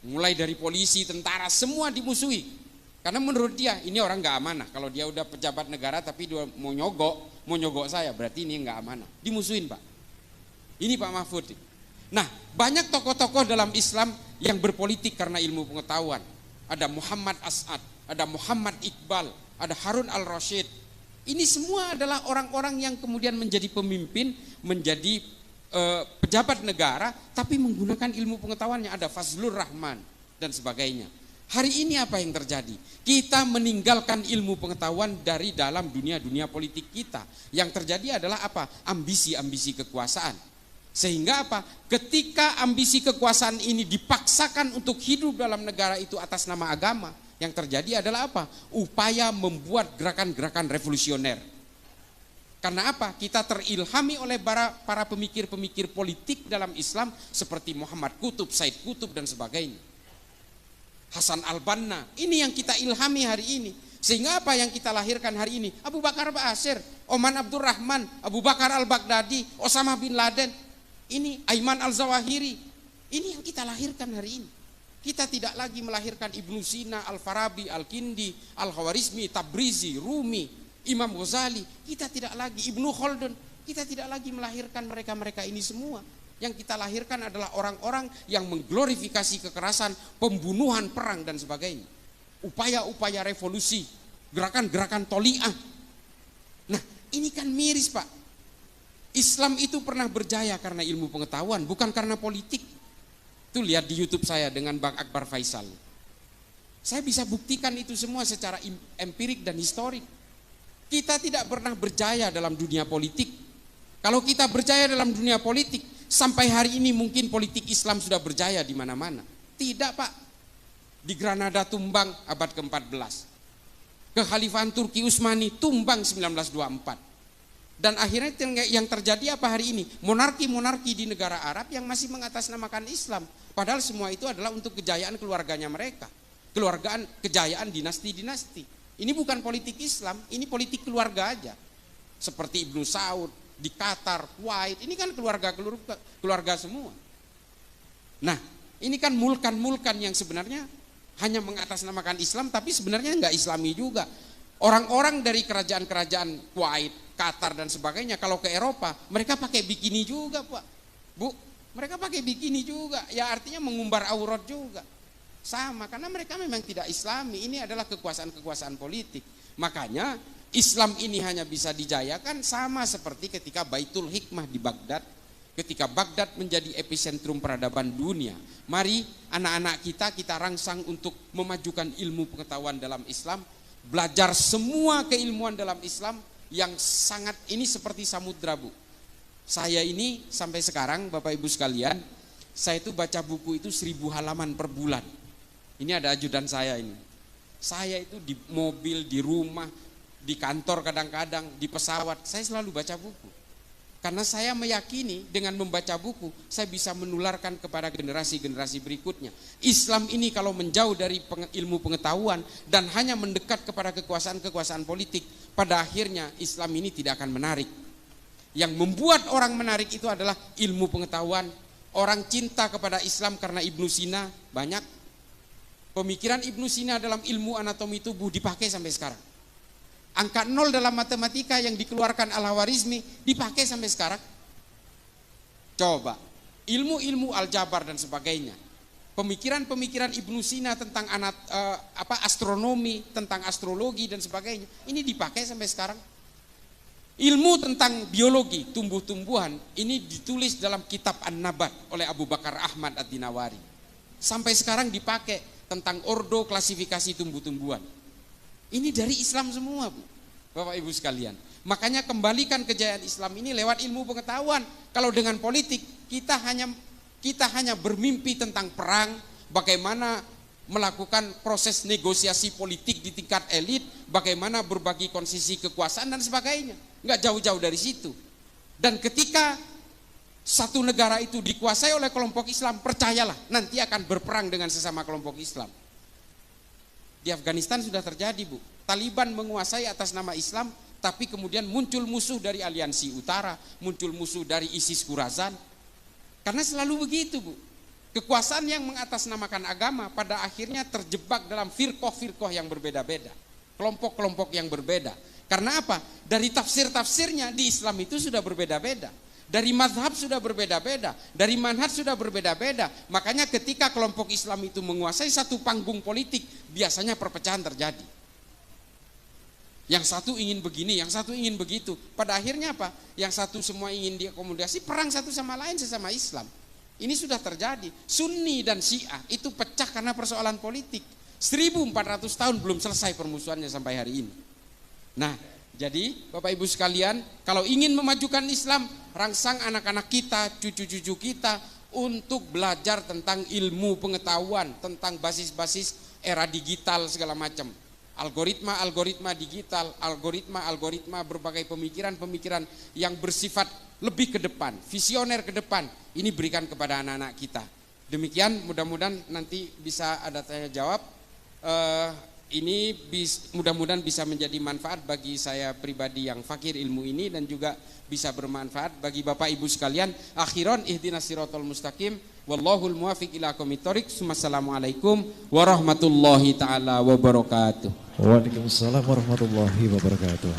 Mulai dari polisi, tentara, semua dimusuhi. Karena menurut dia ini orang nggak amanah. Kalau dia udah pejabat negara tapi dia mau nyogok saya, berarti ini nggak amanah. Dimusuhin Pak. Ini Pak Mahfud. Nah, banyak tokoh-tokoh dalam Islam yang berpolitik karena ilmu pengetahuan. Ada Muhammad As'ad, ada Muhammad Iqbal, ada Harun al-Rasyid. Ini semua adalah orang-orang yang kemudian menjadi pemimpin, menjadi pejabat negara, tapi menggunakan ilmu pengetahuannya. Ada Fazlur Rahman dan sebagainya. Hari ini apa yang terjadi? Kita meninggalkan ilmu pengetahuan dari dalam dunia politik kita. Yang terjadi adalah apa? Ambisi-ambisi kekuasaan. Sehingga apa? Ketika ambisi kekuasaan ini dipaksakan untuk hidup dalam negara itu atas nama agama, Yang terjadi adalah apa? Upaya membuat gerakan-gerakan revolusioner. Karena apa? Kita terilhami oleh para pemikir-pemikir politik dalam Islam seperti Muhammad Qutb, Said Qutb dan sebagainya. Hasan al-Banna, ini yang kita ilhami hari ini. Sehingga apa yang kita lahirkan hari ini? Abu Bakar Ba'asyir, Oman Abdurrahman, Abu Bakar al-Baghdadi, Osama bin Laden, ini Aiman al-Zawahiri. Ini yang kita lahirkan hari ini. Kita tidak lagi melahirkan Ibnu Sina, Al-Farabi, Al-Kindi, Al-Khawarizmi, Tabrizi, Rumi, Imam Ghazali. Kita tidak lagi, Ibnu Khaldun, kita tidak lagi melahirkan mereka-mereka ini semua. Yang kita lahirkan adalah orang-orang yang mengglorifikasi kekerasan, pembunuhan, perang dan sebagainya. Upaya-upaya revolusi, gerakan-gerakan toli'ah. Nah, ini kan miris, Pak. Islam itu pernah berjaya karena ilmu pengetahuan, bukan karena politik. Itu lihat di YouTube saya dengan Bang Akbar Faisal. Saya bisa buktikan itu semua secara empirik dan historik. Kita tidak pernah berjaya dalam dunia politik. Kalau kita berjaya dalam dunia politik, sampai hari ini mungkin politik Islam sudah berjaya di mana-mana. Tidak, Pak. Di Granada tumbang abad ke-14. Kekhalifahan Turki Utsmani tumbang 1924. Dan akhirnya yang terjadi apa hari ini? Monarki-monarki di negara Arab yang masih mengatasnamakan Islam. Padahal semua itu adalah untuk kejayaan keluarganya mereka. Kejayaan dinasti-dinasti. Ini bukan politik Islam, ini politik keluarga aja. Seperti Ibnu Saud di Qatar, Kuwait, ini kan keluarga semua. Nah, ini kan mulkan-mulkan yang sebenarnya hanya mengatasnamakan Islam, tapi sebenarnya nggak Islami juga. Orang-orang dari kerajaan-kerajaan Kuwait, Qatar dan sebagainya, kalau ke Eropa, mereka pakai bikini juga, Pak. Bu, mereka pakai bikini juga, ya artinya mengumbar aurat juga. Sama, karena mereka memang tidak Islami. Ini adalah kekuasaan-kekuasaan politik. Makanya Islam ini hanya bisa dijayakan sama seperti ketika Baitul Hikmah di Baghdad. Ketika Baghdad menjadi epicentrum peradaban dunia. Mari anak-anak kita rangsang untuk memajukan ilmu pengetahuan dalam Islam. Belajar semua keilmuan dalam Islam yang sangat ini seperti samudra, Bu. Saya ini sampai sekarang Bapak Ibu sekalian, saya itu baca buku itu 1000 halaman per bulan. Ini ada ajudan saya ini. Saya itu di mobil, di rumah, di kantor kadang-kadang, di pesawat, saya selalu baca buku. Karena saya meyakini dengan membaca buku, saya bisa menularkan kepada generasi-generasi berikutnya. Islam ini kalau menjauh dari ilmu pengetahuan dan hanya mendekat kepada kekuasaan-kekuasaan politik, pada akhirnya Islam ini tidak akan menarik. Yang membuat orang menarik itu adalah ilmu pengetahuan. Orang cinta kepada Islam karena Ibnu Sina banyak. Pemikiran Ibnu Sina dalam ilmu anatomi tubuh dipakai sampai sekarang. Angka 0 dalam matematika yang dikeluarkan Al-Khawarizmi dipakai sampai sekarang. Coba, ilmu-ilmu aljabar dan sebagainya. Pemikiran-pemikiran Ibnu Sina tentang astronomi, tentang astrologi dan sebagainya, ini dipakai sampai sekarang. Ilmu tentang biologi, tumbuh-tumbuhan, ini ditulis dalam kitab An-Nabat oleh Abu Bakar Ahmad Ad-Dinawari. Sampai sekarang dipakai tentang ordo klasifikasi tumbuh-tumbuhan. Ini dari Islam semua, Bu. Bapak Ibu sekalian. Makanya kembalikan kejayaan Islam ini lewat ilmu pengetahuan. Kalau dengan politik kita hanya bermimpi tentang perang, bagaimana melakukan proses negosiasi politik di tingkat elit, bagaimana berbagi konsesi kekuasaan dan sebagainya. Enggak jauh-jauh dari situ. Dan ketika satu negara itu dikuasai oleh kelompok Islam, percayalah nanti akan berperang dengan sesama kelompok Islam. Di Afghanistan sudah terjadi, Bu. Taliban menguasai atas nama Islam, tapi kemudian muncul musuh dari aliansi utara, muncul musuh dari ISIS Khorasan. Karena selalu begitu, Bu. Kekuasaan yang mengatasnamakan agama pada akhirnya terjebak dalam firqoh-firqoh yang berbeda-beda. Kelompok-kelompok yang berbeda. Karena apa? Dari tafsir-tafsirnya di Islam itu sudah berbeda-beda. Dari mazhab sudah berbeda-beda, dari manhaj sudah berbeda-beda. Makanya ketika kelompok Islam itu menguasai satu panggung politik, biasanya perpecahan terjadi. Yang satu ingin begini, yang satu ingin begitu. Pada akhirnya apa? Yang satu semua ingin diakomodasi, perang satu sama lain sesama Islam. Ini sudah terjadi. Sunni dan Syiah itu pecah karena persoalan politik. 1400 tahun belum selesai permusuhannya sampai hari ini. Nah, jadi Bapak Ibu sekalian, kalau ingin memajukan Islam, rangsang anak-anak kita, cucu-cucu kita untuk belajar tentang ilmu pengetahuan, tentang basis-basis era digital segala macam. Algoritma digital, algoritma berbagai pemikiran yang bersifat lebih ke depan, visioner ke depan. Ini berikan kepada anak-anak kita. Demikian, mudah-mudahan nanti bisa ada tanya jawab. Ini mudah-mudahan bisa menjadi manfaat bagi saya pribadi yang fakir ilmu ini, dan juga bisa bermanfaat bagi Bapak Ibu sekalian. Akhiran, ihdinas siratal mustaqim, wallahul muwafiq ila aqwamit thoriq. Wassalamualaikum warahmatullahi taala wabarakatuh. Waalaikumsalam warahmatullahi wabarakatuh.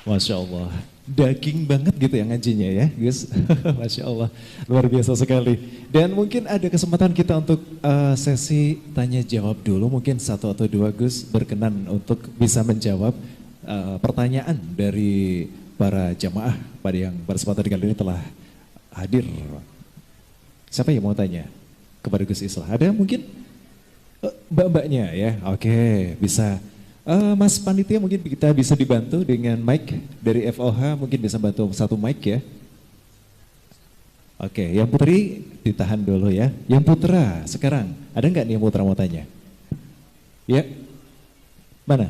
Masya Allah, daging banget gitu ya ngajinya ya Gus. Masya Allah, luar biasa sekali. Dan mungkin ada kesempatan kita untuk sesi tanya jawab dulu. Mungkin satu atau dua Gus berkenan untuk bisa menjawab pertanyaan dari para jamaah pada yang berkesempatan kali ini telah hadir. Siapa yang mau tanya kepada Gus Islah? Ada mungkin mbak-mbaknya ya? Oke, bisa. Mas Panitia mungkin kita bisa dibantu dengan mic dari FOH, mungkin bisa bantu satu mic ya. Oke, yang putri ditahan dulu ya. Yang putra sekarang, ada nggak nih yang putra mau tanya? Ya, mana?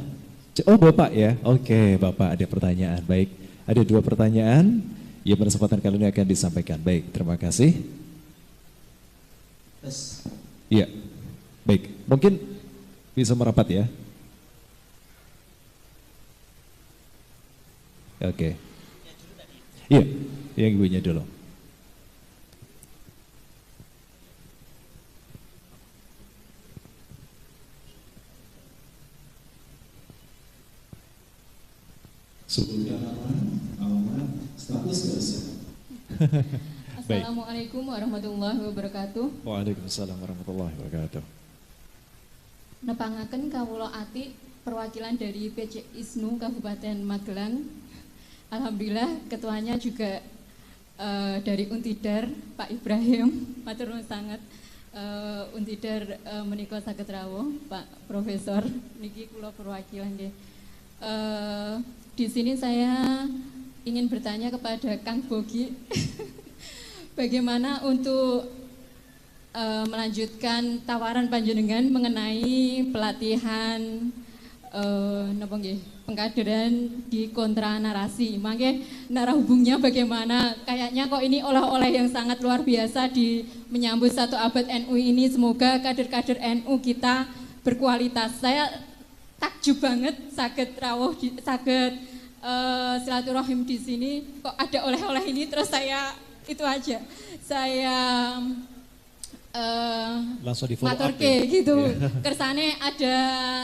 Oh Bapak ya, oke Bapak ada pertanyaan, baik. Ada dua pertanyaan yang berkesempatan kali ini akan disampaikan. Baik, terima kasih. Iya, baik. Mungkin bisa merapat ya. Oke. Iya, yang ibunya dulu. Sebelumnya nama, status dosen. Assalamualaikum warahmatullahi wabarakatuh. Waalaikumsalam warahmatullahi wabarakatuh. Nepangaken kawula ati perwakilan dari PC ISNU Kabupaten Magelang. Alhamdulillah ketuanya juga dari Untidar, Pak Ibrahim, matur nuwun sanget. Untidar menika saged rawuh, Pak Profesor, niki kula perwakilan nggih. Di sini saya ingin bertanya kepada Kang Bogi, bagaimana untuk melanjutkan tawaran panjenengan mengenai pelatihan pengkaderan di kontra narasi. Mangke narah hubungnya bagaimana? Kayaknya kok ini oleh-oleh yang sangat luar biasa di menyambut 1 abad NU ini. Semoga kader-kader NU kita berkualitas. Saya takjub banget saged rawuh saged silaturahim di sini, kok ada oleh-oleh ini. Terus saya itu aja. Saya langsung di follow up ya? Gitu. Yeah. Kersane ada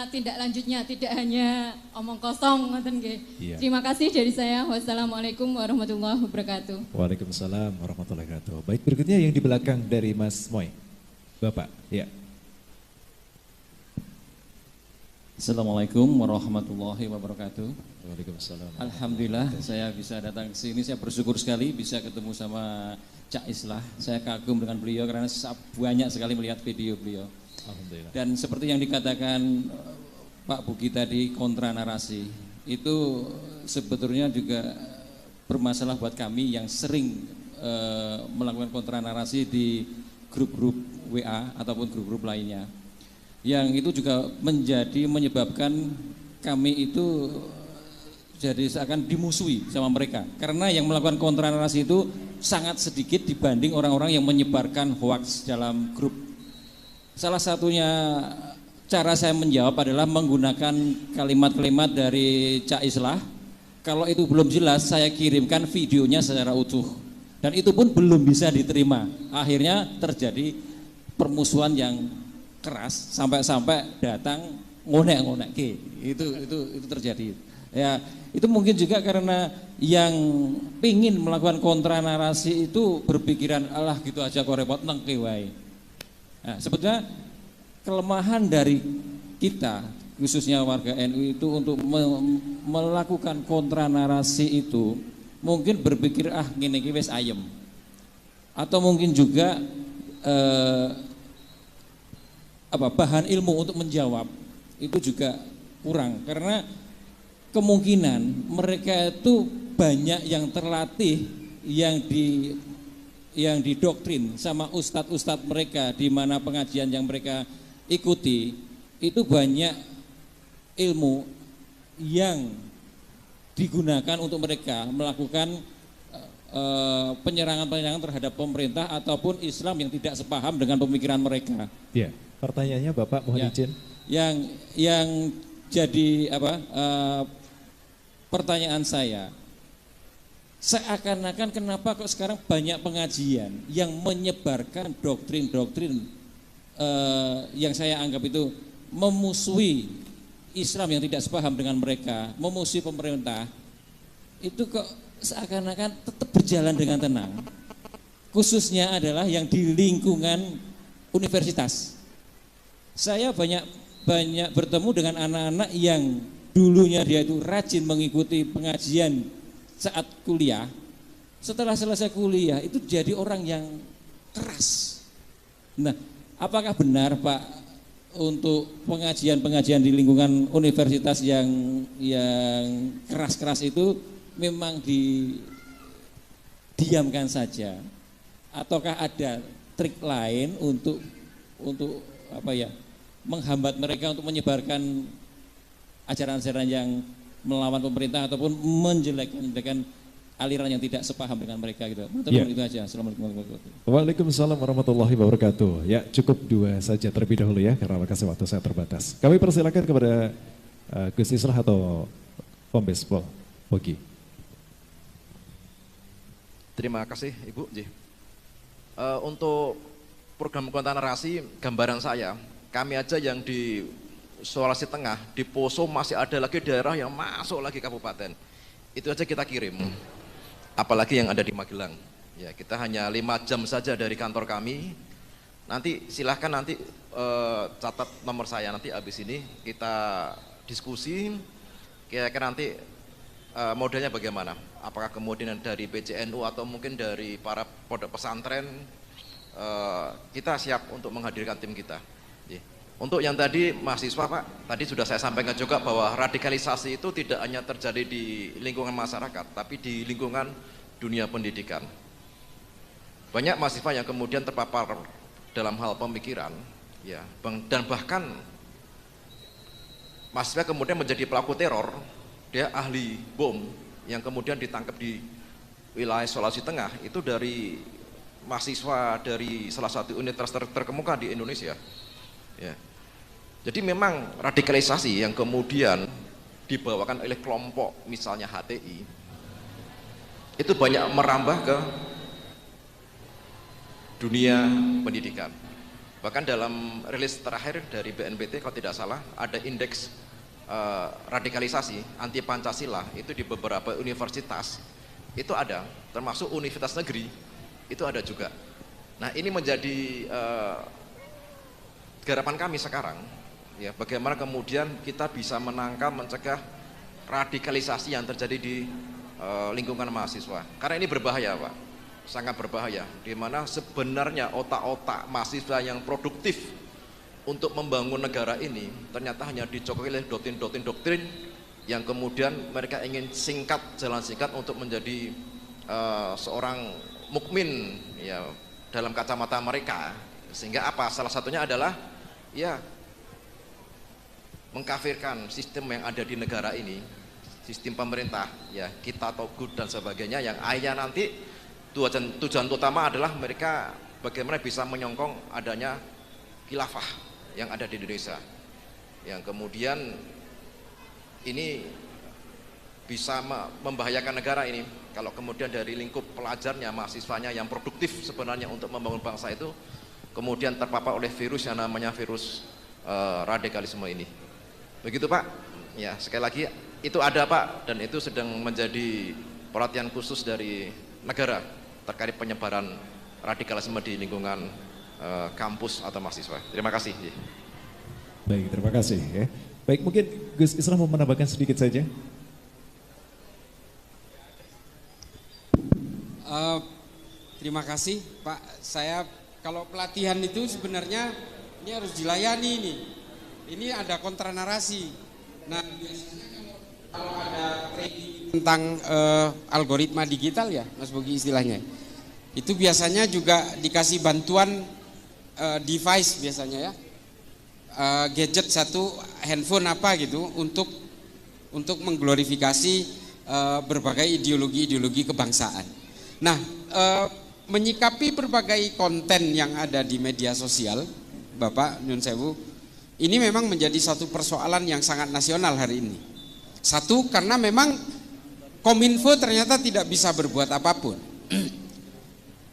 tindak lanjutnya, tidak hanya omong kosong ngoten nggih. Yeah. Terima kasih dari saya. Wassalamualaikum warahmatullahi wabarakatuh. Waalaikumsalam warahmatullahi wabarakatuh. Baik, berikutnya yang di belakang dari Mas Moy. Bapak, ya. Assalamualaikum warahmatullahi wabarakatuh. Waalaikumsalam. Alhamdulillah saya bisa datang ke sini, saya bersyukur sekali bisa ketemu sama Cak Islah. Saya kagum dengan beliau karena banyak sekali melihat video beliau. Alhamdulillah. Dan seperti yang dikatakan Pak Bugi tadi, kontra narasi itu sebetulnya juga bermasalah buat kami yang sering melakukan kontra narasi di grup-grup WA ataupun grup-grup lainnya. Yang itu juga menyebabkan kami itu jadi seakan dimusuhi sama mereka. Karena yang melakukan kontra narasi itu sangat sedikit dibanding orang-orang yang menyebarkan hoaks dalam grup. Salah satunya cara saya menjawab adalah menggunakan kalimat-kalimat dari Cak Islah. Kalau itu belum jelas, saya kirimkan videonya secara utuh. Dan itu pun belum bisa diterima. Akhirnya terjadi permusuhan yang keras sampai datang ngonek-ngonek. Itu terjadi. Ya, itu mungkin juga karena yang pingin melakukan kontra narasi itu berpikiran alah gitu aja kok repot nengke wae. Nah, sebetulnya kelemahan dari kita khususnya warga NU itu untuk melakukan kontra narasi itu mungkin berpikir ngene iki wis ayem. Atau mungkin juga bahan ilmu untuk menjawab itu juga kurang karena kemungkinan mereka itu banyak yang terlatih yang yang didoktrin sama ustadz-ustadz mereka di mana pengajian yang mereka ikuti itu banyak ilmu yang digunakan untuk mereka melakukan penyerangan-penyerangan terhadap pemerintah ataupun Islam yang tidak sepaham dengan pemikiran mereka. Ya, pertanyaannya Bapak mohon izin. Yang jadi pertanyaan saya, seakan-akan kenapa kok sekarang banyak pengajian yang menyebarkan doktrin-doktrin yang saya anggap itu memusuhi Islam yang tidak sepaham dengan mereka, memusuhi pemerintah, itu kok seakan-akan tetap berjalan dengan tenang. Khususnya adalah yang di lingkungan universitas. Saya banyak bertemu dengan anak-anak yang dulunya dia itu rajin mengikuti pengajian saat kuliah, setelah selesai kuliah itu jadi orang yang keras. Nah, apakah benar Pak untuk pengajian-pengajian di lingkungan universitas yang keras-keras itu memang didiamkan saja, ataukah ada trik lain untuk menghambat mereka untuk menyebarkan ajaran-ajaran yang melawan pemerintah ataupun menjelek-jelekan aliran yang tidak sepaham dengan mereka gitu. Itu aja. Assalamualaikum warahmatullahi wabarakatuh. Waalaikumsalam warahmatullahi wabarakatuh. Ya, cukup 2 saja terlebih dahulu ya karena waktu saya terbatas. Kami persilakan kepada Gus Islah atau Kombes Pol Pogi. Terima kasih Ibu. Untuk program kontra narasi, gambaran saya, kami aja yang di Sulawesi Tengah, di Poso masih ada lagi daerah yang masuk lagi kabupaten. Itu aja kita kirim. Apalagi yang ada di Magelang. Ya, kita hanya 5 jam saja dari kantor kami. Nanti silahkan nanti catat nomor saya, nanti habis ini kita diskusi kira-kira nanti modelnya bagaimana. Apakah kemudian dari PCNU atau mungkin dari para pondok pesantren, kita siap untuk menghadirkan tim kita. Untuk yang tadi mahasiswa Pak, tadi sudah saya sampaikan juga bahwa radikalisasi itu tidak hanya terjadi di lingkungan masyarakat, tapi di lingkungan dunia pendidikan. Banyak mahasiswa yang kemudian terpapar dalam hal pemikiran, ya, dan bahkan mahasiswa kemudian menjadi pelaku teror, dia ahli bom yang kemudian ditangkap di wilayah Sulawesi Tengah, itu dari mahasiswa dari salah satu universitas terkemuka di Indonesia. Ya. Jadi memang radikalisasi yang kemudian dibawakan oleh kelompok misalnya HTI itu banyak merambah ke dunia pendidikan. Bahkan dalam rilis terakhir dari BNPT kalau tidak salah ada indeks radikalisasi anti Pancasila itu di beberapa universitas itu ada, termasuk universitas negeri itu ada juga. Nah, ini menjadi garapan kami sekarang. Ya, bagaimana kemudian kita bisa menangkal, mencegah radikalisasi yang terjadi di lingkungan mahasiswa. Karena ini berbahaya Pak, sangat berbahaya. Di mana sebenarnya otak-otak mahasiswa yang produktif untuk membangun negara ini ternyata hanya dicokoki oleh doktrin-doktrin yang kemudian mereka ingin singkat, jalan singkat untuk menjadi seorang mukmin ya dalam kacamata mereka. Sehingga apa? Salah satunya adalah ya mengkafirkan sistem yang ada di negara ini, sistem pemerintah, ya kita togut dan sebagainya, yang akhirnya nanti tujuan utama adalah mereka bagaimana bisa menyongkong adanya khilafah yang ada di Indonesia, yang kemudian ini bisa membahayakan negara ini kalau kemudian dari lingkup pelajarnya, mahasiswanya yang produktif sebenarnya untuk membangun bangsa itu kemudian terpapar oleh virus yang namanya virus radikalisme ini. Begitu Pak, ya sekali lagi itu ada Pak, dan itu sedang menjadi perhatian khusus dari negara terkait penyebaran radikalisme di lingkungan kampus atau mahasiswa. Terima kasih. Baik, terima kasih ya. Baik, mungkin Gus Islah mau menambahkan sedikit saja. Terima kasih Pak. Saya kalau pelatihan itu sebenarnya ini harus dilayani nih. Ini ada kontra narasi. Nah, biasanya kalau ada training tentang algoritma digital ya, Mas Bogi istilahnya. Itu biasanya juga dikasih bantuan device biasanya ya, gadget satu, handphone apa gitu untuk mengglorifikasi berbagai ideologi kebangsaan. Nah, menyikapi berbagai konten yang ada di media sosial, Bapak Nyun Sewu, ini memang menjadi satu persoalan yang sangat nasional hari ini. Satu, karena memang Kominfo ternyata tidak bisa berbuat apapun.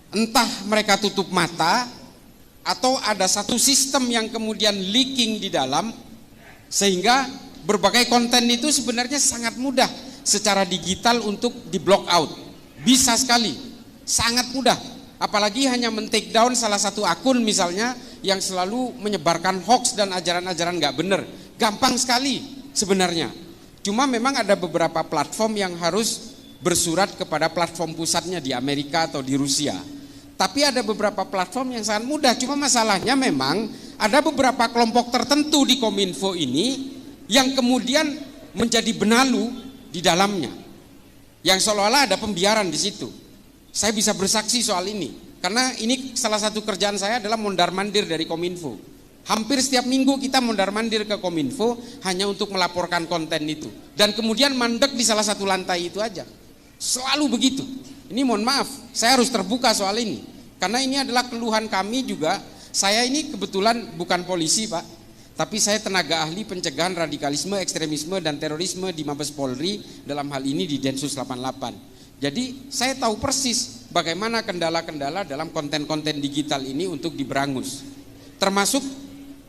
Entah mereka tutup mata atau ada satu sistem yang kemudian leaking di dalam, sehingga berbagai konten itu sebenarnya sangat mudah secara digital untuk di block out. Bisa sekali, sangat mudah. Apalagi hanya men-take down salah satu akun misalnya yang selalu menyebarkan hoax dan ajaran-ajaran nggak benar. Gampang sekali sebenarnya. Cuma memang ada beberapa platform yang harus bersurat kepada platform pusatnya di Amerika atau di Rusia. Tapi ada beberapa platform yang sangat mudah, cuma masalahnya memang ada beberapa kelompok tertentu di Kominfo ini yang kemudian menjadi benalu di dalamnya. Yang seolah-olah ada pembiaran di situ. Saya bisa bersaksi soal ini, karena ini salah satu kerjaan saya adalah mondar-mandir dari Kominfo. Hampir setiap minggu kita mondar-mandir ke Kominfo hanya untuk melaporkan konten itu. Dan kemudian mandek di salah satu lantai itu aja. Selalu begitu. Ini mohon maaf, saya harus terbuka soal ini. Karena ini adalah keluhan kami juga. Saya ini kebetulan bukan polisi Pak, tapi saya tenaga ahli pencegahan radikalisme, ekstremisme dan terorisme di Mabes Polri, dalam hal ini di Densus 88. Jadi saya tahu persis bagaimana kendala-kendala dalam konten-konten digital ini untuk diberangus. Termasuk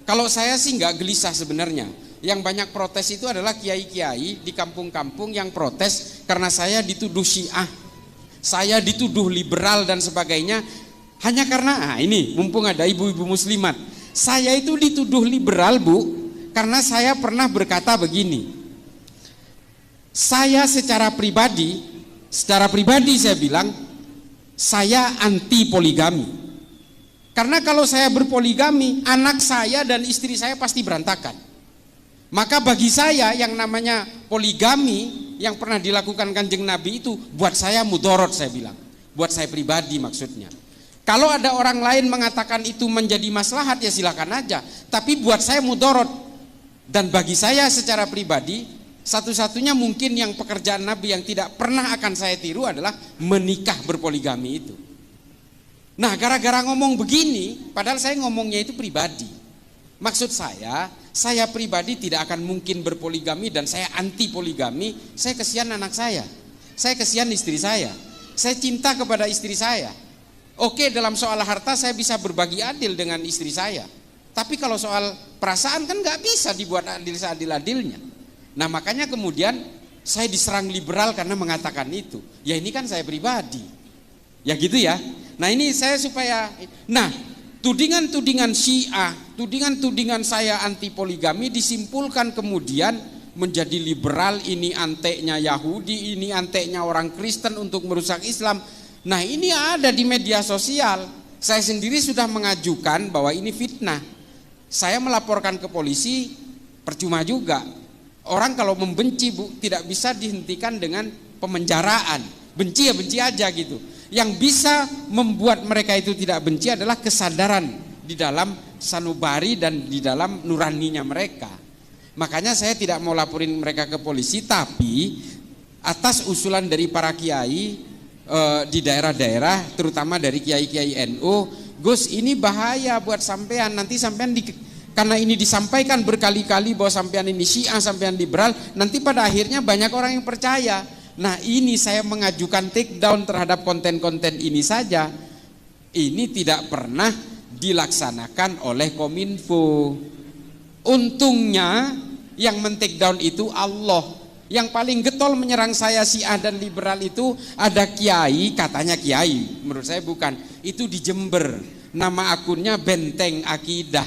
kalau saya sih nggak gelisah sebenarnya. Yang banyak protes itu adalah kiai-kiai di kampung-kampung yang protes karena saya dituduh Syiah, saya dituduh liberal dan sebagainya. Hanya karena ini mumpung ada ibu-ibu muslimat, saya itu dituduh liberal Bu, karena saya pernah berkata begini. Saya secara pribadi saya bilang saya anti poligami. Karena kalau saya berpoligami, anak saya dan istri saya pasti berantakan. Maka bagi saya yang namanya poligami yang pernah dilakukan Kanjeng Nabi itu buat saya mudorot, saya bilang. Buat saya pribadi maksudnya. Kalau ada orang lain mengatakan itu menjadi maslahat ya silakan aja. Tapi buat saya mudorot. Dan bagi saya secara pribadi, satu-satunya mungkin yang pekerjaan Nabi yang tidak pernah akan saya tiru adalah menikah berpoligami itu. Nah, gara-gara ngomong begini, padahal saya ngomongnya itu pribadi. Maksud saya pribadi tidak akan mungkin berpoligami dan saya anti poligami. Saya kesian anak saya kesian istri saya cinta kepada istri saya. Oke, dalam soal harta saya bisa berbagi adil dengan istri saya. Tapi kalau soal perasaan kan nggak bisa dibuat adil seadil-adilnya. Nah makanya kemudian saya diserang liberal karena mengatakan itu. Ya ini kan saya pribadi. Ya gitu ya. Nah ini saya supaya, nah tudingan-tudingan Syiah, tudingan-tudingan saya anti poligami disimpulkan kemudian menjadi liberal, ini anteknya Yahudi, ini anteknya orang Kristen untuk merusak Islam. Nah ini ada di media sosial. Saya sendiri sudah mengajukan bahwa ini fitnah. Saya melaporkan ke polisi, percuma juga. Orang kalau membenci Bu, tidak bisa dihentikan dengan pemenjaraan. Benci ya benci aja gitu. Yang bisa membuat mereka itu tidak benci adalah kesadaran di dalam sanubari dan di dalam nuraninya mereka. Makanya saya tidak mau laporin mereka ke polisi, tapi atas usulan dari para kiai di daerah-daerah, terutama dari kiai-kiai NU, Gus ini bahaya buat sampean, nanti sampean karena ini disampaikan berkali-kali bahwa sampean ini Syiah, sampean liberal, nanti pada akhirnya banyak orang yang percaya. Nah ini saya mengajukan take down terhadap konten-konten ini saja. Ini tidak pernah dilaksanakan oleh Kominfo. Untungnya yang men-take down itu Allah. Yang paling getol menyerang saya Syiah dan liberal itu ada kiai, katanya kiai, menurut saya bukan. Itu di Jember, nama akunnya Benteng Akidah.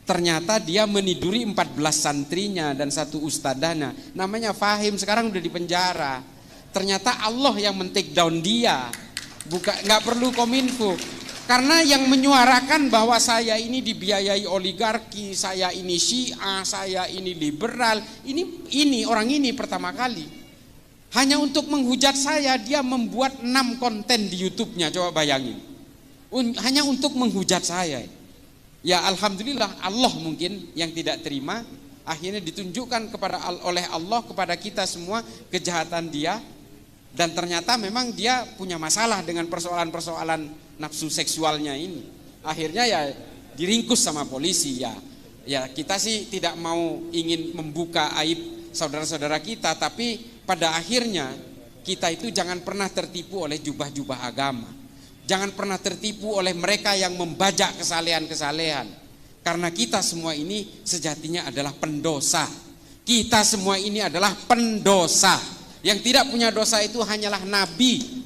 Ternyata dia meniduri 14 santrinya dan satu ustadahnya, namanya Fahim, sekarang udah di penjara. Ternyata Allah yang men-take down dia, bukan, nggak perlu Kominfo. Karena yang menyuarakan bahwa saya ini dibiayai oligarki, saya ini Syiah, saya ini liberal, ini orang ini pertama kali. Hanya untuk menghujat saya dia membuat 6 konten di YouTube-nya, coba bayangin. Hanya untuk menghujat saya. Ya alhamdulillah Allah mungkin yang tidak terima, akhirnya ditunjukkan oleh Allah kepada kita semua kejahatan dia, dan ternyata memang dia punya masalah dengan persoalan-persoalan nafsu seksualnya ini. Akhirnya ya diringkus sama polisi ya. Ya kita sih tidak mau ingin membuka aib saudara-saudara kita, tapi pada akhirnya kita itu jangan pernah tertipu oleh jubah-jubah agama. Jangan pernah tertipu oleh mereka yang membajak kesalehan-kesalehan. Karena kita semua ini sejatinya adalah pendosa. Kita semua ini adalah pendosa. Yang tidak punya dosa itu hanyalah nabi.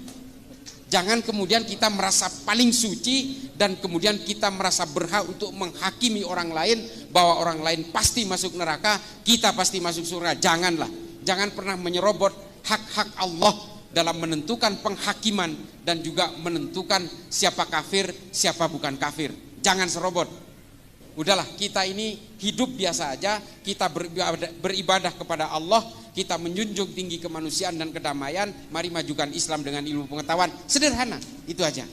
Jangan kemudian kita merasa paling suci dan kemudian kita merasa berhak untuk menghakimi orang lain bahwa orang lain pasti masuk neraka, kita pasti masuk surga. Janganlah. Jangan pernah menyerobot hak-hak Allah dalam menentukan penghakiman dan juga menentukan siapa kafir, siapa bukan kafir. Jangan serobot. Udahlah, kita ini hidup biasa aja, kita beribadah kepada Allah, kita menjunjung tinggi kemanusiaan dan kedamaian. Mari majukan Islam dengan ilmu pengetahuan. Sederhana, itu aja.